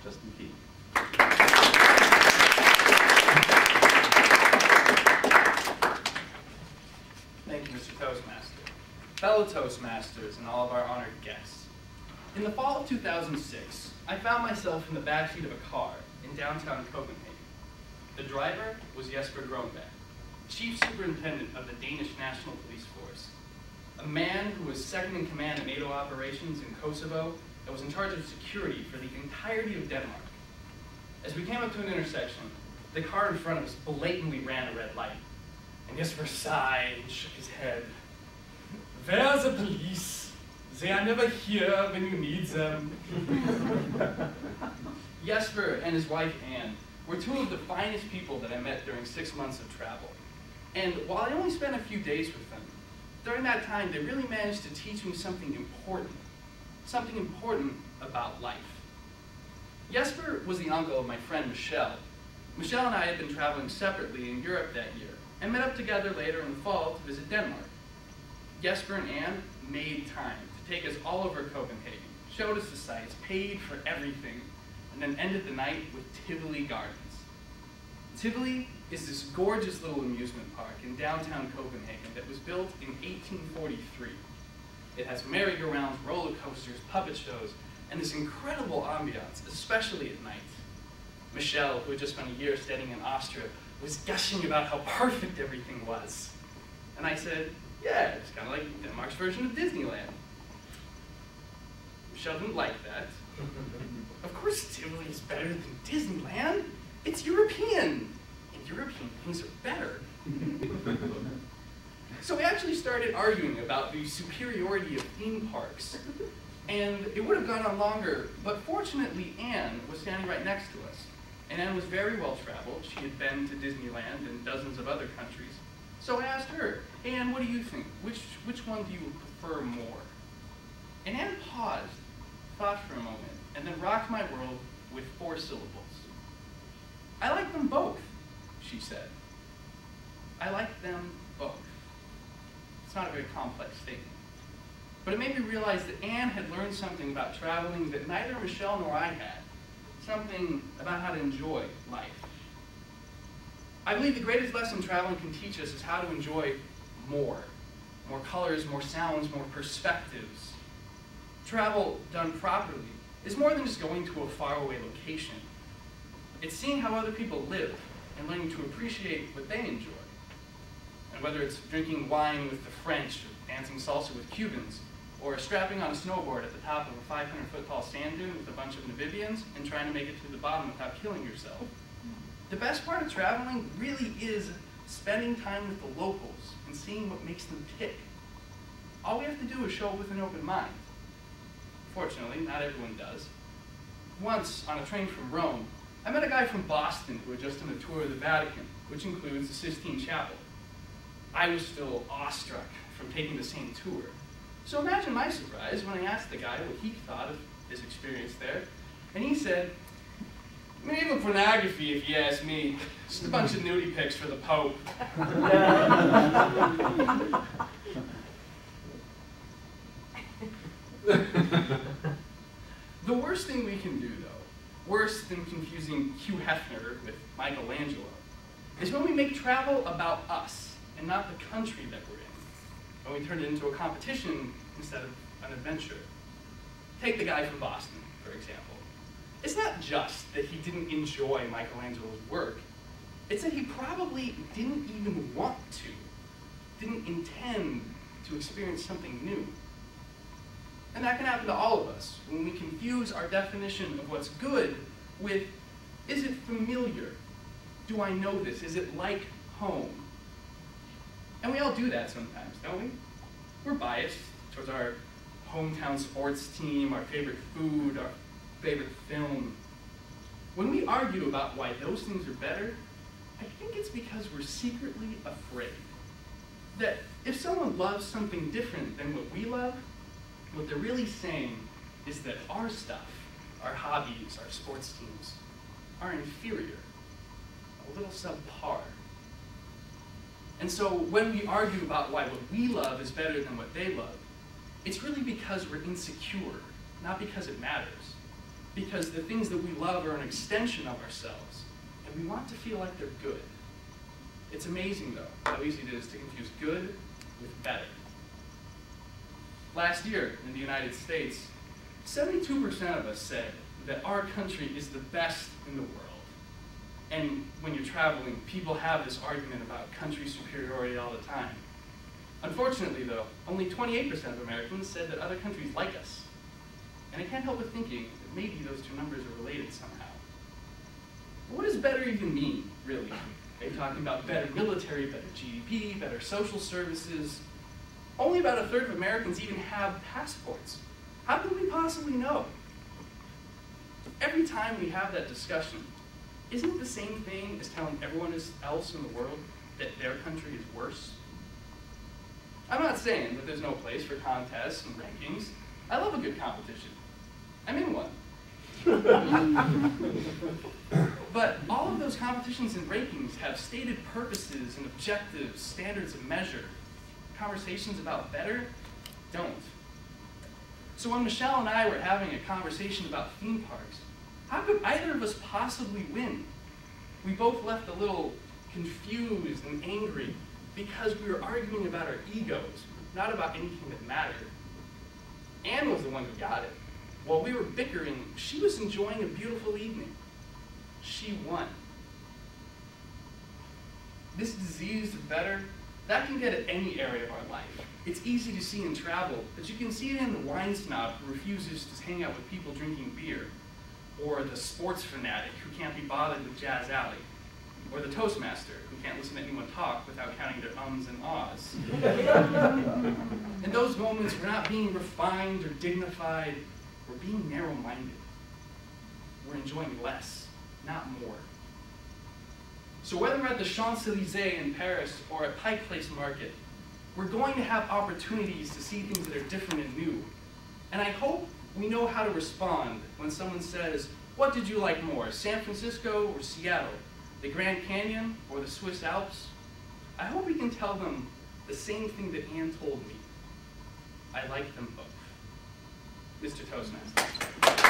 contestant Keith. Thank you, Mr. Toastmaster. Fellow Toastmasters and all of our honored guests. In the fall of 2006, I found myself in the backseat of a car in downtown Copenhagen. The driver was Jesper Grønbæk, Chief Superintendent of the Danish National Police Force, a man who was second in command at NATO operations in Kosovo and was in charge of security for the entirety of Denmark. As we came up to an intersection, the car in front of us blatantly ran a red light, and Jesper sighed and shook his head. "Where's the police? They are never here when you need them." Jesper and his wife Anne were two of the finest people that I met during 6 months of travel. And while I only spent a few days with them, during that time they really managed to teach me something important about life. Jesper was the uncle of my friend Michelle. Michelle and I had been traveling separately in Europe that year and met up together later in the fall to visit Denmark. Jesper and Anne made time to take us all over Copenhagen, showed us the sights, paid for everything, and then ended the night with Tivoli Gardens. Tivoli is this gorgeous little amusement park in downtown Copenhagen that was built in 1843. It has merry-go-rounds, roller coasters, puppet shows, and this incredible ambiance, especially at night. Michelle, who had just spent a year studying in Austria, was gushing about how perfect everything was. And I said, yeah, it's kind of like Denmark's version of Disneyland. Michelle didn't like that. Of course Tivoli is better than Disneyland. It's European, and European things are better. So we actually started arguing about the superiority of theme parks. And it would have gone on longer, but fortunately Anne was standing right next to us. And Anne was very well traveled. She had been to Disneyland and dozens of other countries. So I asked her, Anne, what do you think? Which one do you prefer more? And Anne paused, thought for a moment, and then rocked my world with 4 syllables. I like them both, she said. I like them both. It's not a very complex statement. But it made me realize that Anne had learned something about traveling that neither Michelle nor I had. Something about how to enjoy life. I believe the greatest lesson traveling can teach us is how to enjoy more. More colors, more sounds, more perspectives. Travel done properly is more than just going to a faraway location. It's seeing how other people live and learning to appreciate what they enjoy. And whether it's drinking wine with the French, or dancing salsa with Cubans, or strapping on a snowboard at the top of a 500-foot tall sand dune with a bunch of Namibians and trying to make it to the bottom without killing yourself. The best part of traveling really is spending time with the locals and seeing what makes them tick. All we have to do is show up with an open mind. Fortunately, not everyone does. Once, on a train from Rome, I met a guy from Boston who had just done a tour of the Vatican, which includes the Sistine Chapel. I was still awestruck from taking the same tour. So imagine my surprise when I asked the guy what he thought of his experience there, and he said, medieval pornography, if you ask me. Just a bunch of nudie pics for the Pope. The worst thing we can do, though, worse than confusing Hugh Hefner with Michelangelo, is when we make travel about us and not the country that we're in. When we turn it into a competition instead of an adventure. Take the guy from Boston, for example. It's not just that he didn't enjoy Michelangelo's work, it's that he probably didn't even want to, didn't intend to experience something new. And that can happen to all of us when we confuse our definition of what's good with, is it familiar? Do I know this? Is it like home? And we all do that sometimes, don't we? We're biased towards our hometown sports team, our favorite food, our favorite film. When we argue about why those things are better, I think it's because we're secretly afraid that if someone loves something different than what we love, what they're really saying is that our stuff, our hobbies, our sports teams, are inferior, a little subpar. And so when we argue about why what we love is better than what they love, it's really because we're insecure, not because it matters. because the things that we love are an extension of ourselves, and we want to feel like they're good. It's amazing, though, how easy it is to confuse good with better. Last year, in the United States, 72% of us said that our country is the best in the world. And when you're traveling, people have this argument about country superiority all the time. Unfortunately, though, only 28% of Americans said that other countries like us. And I can't help but thinking that maybe those two numbers are related somehow. But what does better even mean, really? Are you talking about better military, better GDP, better social services? Only about a third of Americans even have passports. How could we possibly know? Every time we have that discussion, isn't it the same thing as telling everyone else in the world that their country is worse? I'm not saying that there's no place for contests and rankings. I love a good competition. I'm in one. But all of those competitions and rankings have stated purposes and objectives, standards of measure. Conversations about better don't. So when Michelle and I were having a conversation about theme parks, how could either of us possibly win? We both left a little confused and angry because we were arguing about our egos, not about anything that mattered. Anne was the one who got it. While we were bickering, she was enjoying a beautiful evening. She won. This disease of better, that can get at any area of our life. It's easy to see in travel, but you can see it in the wine snob who refuses to hang out with people drinking beer, or the sports fanatic who can't be bothered with Jazz Alley, or the Toastmaster who can't listen to anyone talk without counting their ums and ahs. In those moments, we're not being refined or dignified, we're being narrow-minded. We're enjoying less, not more. So whether we're at the Champs-Élysées in Paris or at Pike Place Market, we're going to have opportunities to see things that are different and new. And I hope we know how to respond when someone says, what did you like more, San Francisco or Seattle, the Grand Canyon or the Swiss Alps? I hope we can tell them the same thing that Anne told me. I like them both. Mr. Toastmaster.